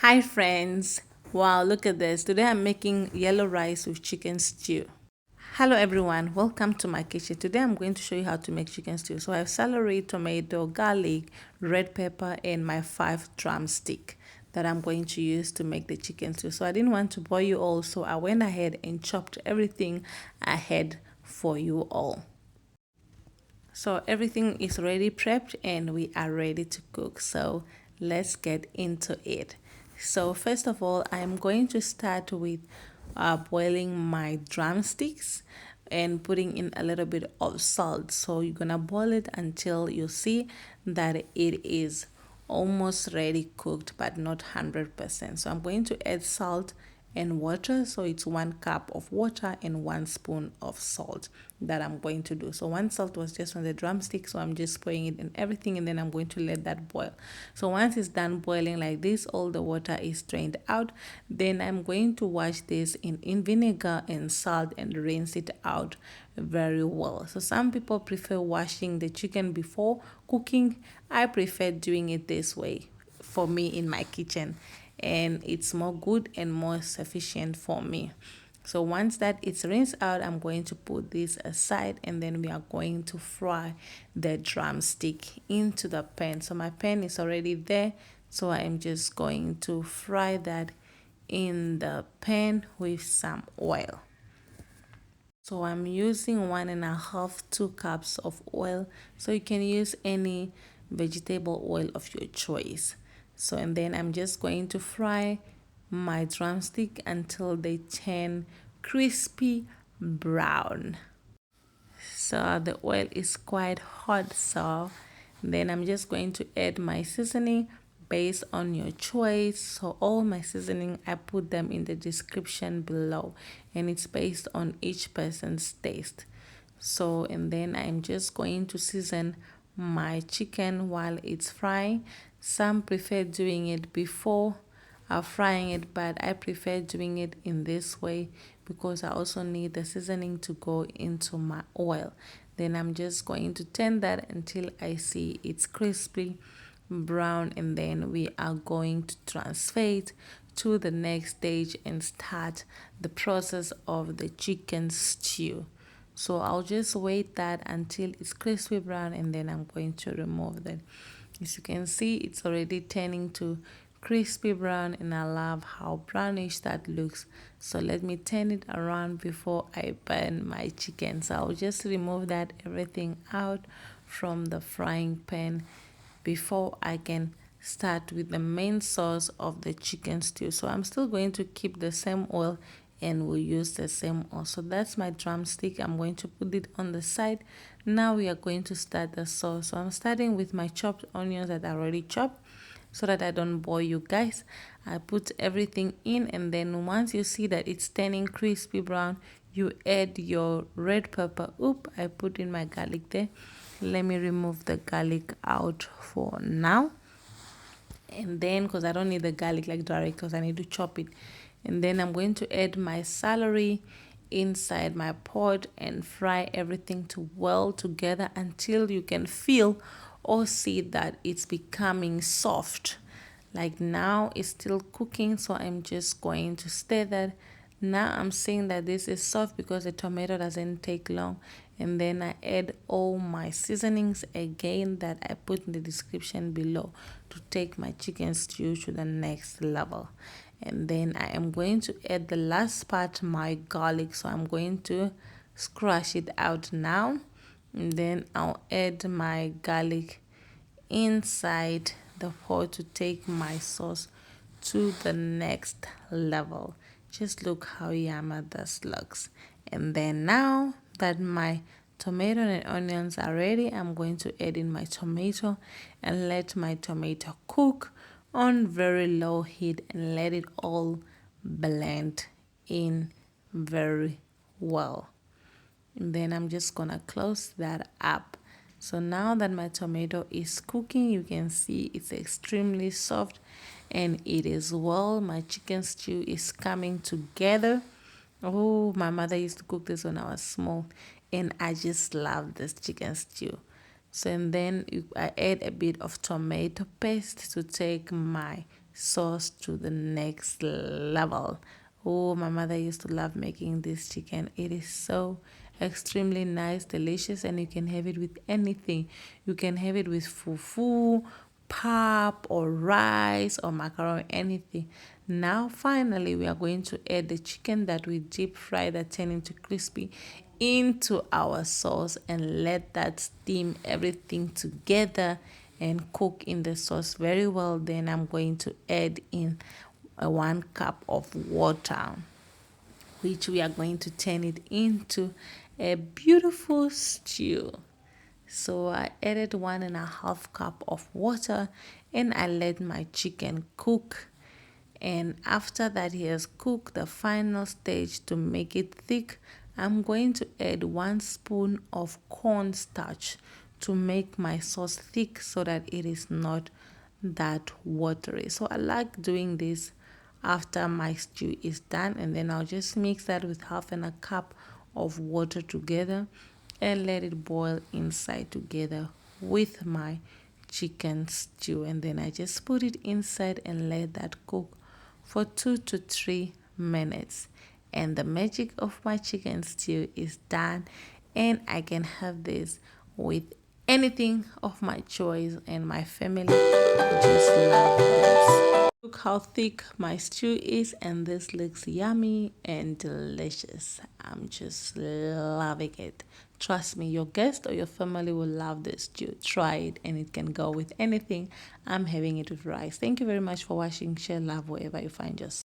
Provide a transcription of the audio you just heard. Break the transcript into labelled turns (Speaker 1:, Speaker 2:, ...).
Speaker 1: Hi friends! Wow, look at this. Today I'm making yellow rice with chicken stew. Hello everyone, welcome to my kitchen. Today I'm going to show you how to make chicken stew. So I have celery, tomato, garlic, red pepper, and my 5 drumstick that I'm going to use to make the chicken stew. So I didn't want to bore you all, so I went ahead and chopped everything ahead for you all. So everything is ready prepped and we are ready to cook. So let's get into it. So first of all, I'm going to start with boiling my drumsticks and putting in a little bit of salt. So you're gonna boil it until you see that it is almost ready cooked but not 100%. So I'm going to add salt and water. So it's 1 cup of water and 1 spoon of salt that I'm going to do. So one salt was just on the drumstick, so I'm just pouring it in everything and then I'm going to let that boil. So once it's done boiling like this, all the water is drained out, then I'm going to wash this in vinegar and salt and rinse it out very well. So some people prefer washing the chicken before cooking. I prefer doing it this way for me in my kitchen, and it's more good and more sufficient for me. So once that it's rinsed out, I'm going to put this aside and then we are going to fry the drumstick into the pan. So my pan is already there, so I'm just going to fry that in the pan with some oil. So I'm using 1.5 2 cups of oil. So you can use any vegetable oil of your choice. So and then I'm just going to fry my drumstick until they turn crispy brown. So the oil is quite hot, so then I'm just going to add my seasoning based on your choice. So all my seasoning, I put them in the description below, and it's based on each person's taste. So and then I'm just going to season my chicken while it's frying. Some prefer doing it before frying it, but I prefer doing it in this way because I also need the seasoning to go into my oil. Then I'm just going to turn that until I see it's crispy brown, and then we are going to transfer it to the next stage and start the process of the chicken stew. So I'll just wait that until it's crispy brown, and then I'm going to remove that. As you can see, it's already turning to crispy brown, and I love how brownish that looks. So let me turn it around before I burn my chicken. So I'll just remove that everything out from the frying pan before I can start with the main sauce of the chicken stew. So I'm still going to keep the same oil and we'll use the same oil. So that's my drumstick. I'm going to put it on the side. Now we are going to start the sauce. So I'm starting with my chopped onions that I already chopped so that I don't bore you guys. I put everything in, and then once you see that it's turning crispy brown, you add your red pepper. Oop, I put in my garlic there. Let me remove the garlic out for now. And then because I don't need the garlic like direct, because I need to chop it. And then I'm going to add my celery inside my pot and fry everything to well together until you can feel or see that it's becoming soft. Like now it's still cooking, so I'm just going to stir that. Now I'm seeing that this is soft because the tomato doesn't take long, and then I add all my seasonings again that I put in the description below to take my chicken stew to the next level. And then I am going to add the last part, my garlic. So I'm going to crush it out now, and then I'll add my garlic inside the pot to take my sauce to the next level. Just look how yummy this looks. And then now that my tomato and onions are ready, I'm going to add in my tomato and let my tomato cook on very low heat and let it all blend in very well. And then I'm just gonna close that up. So now that my tomato is cooking, you can see it's extremely soft and it is well. My chicken stew is coming together. Oh, my mother used to cook this when I was small, and I just love this chicken stew. So and then I add a bit of tomato paste to take my sauce to the next level. Oh, my mother used to love making this chicken. It is so extremely nice, delicious, and you can have it with anything. You can have it with fufu, pap, or rice, or macaroni, anything. Now, finally, we are going to add the chicken that we deep fry that turned into crispy into our sauce and let that steam everything together and cook in the sauce very well. Then I'm going to add in 1 cup of water, which we are going to turn it into a beautiful stew. So I added 1.5 cup of water and I let my chicken cook. And after that he has cooked, the final stage to make it thick, I'm going to add 1 spoon of cornstarch to make my sauce thick so that it is not that watery. So I like doing this after my stew is done, and then I'll just mix that with 1/2 cup of water together and let it boil inside together with my chicken stew. And then I just put it inside and let that cook for 2 to 3 minutes. And the magic of my chicken stew is done, and I can have this with anything of my choice, and my family just love this. Look how thick my stew is, and this looks yummy and delicious. I'm just loving it. Trust me, your guest or your family will love this stew. Try it, and it can go with anything. I'm having it with rice. Thank you very much for watching. Share love wherever you find yourself.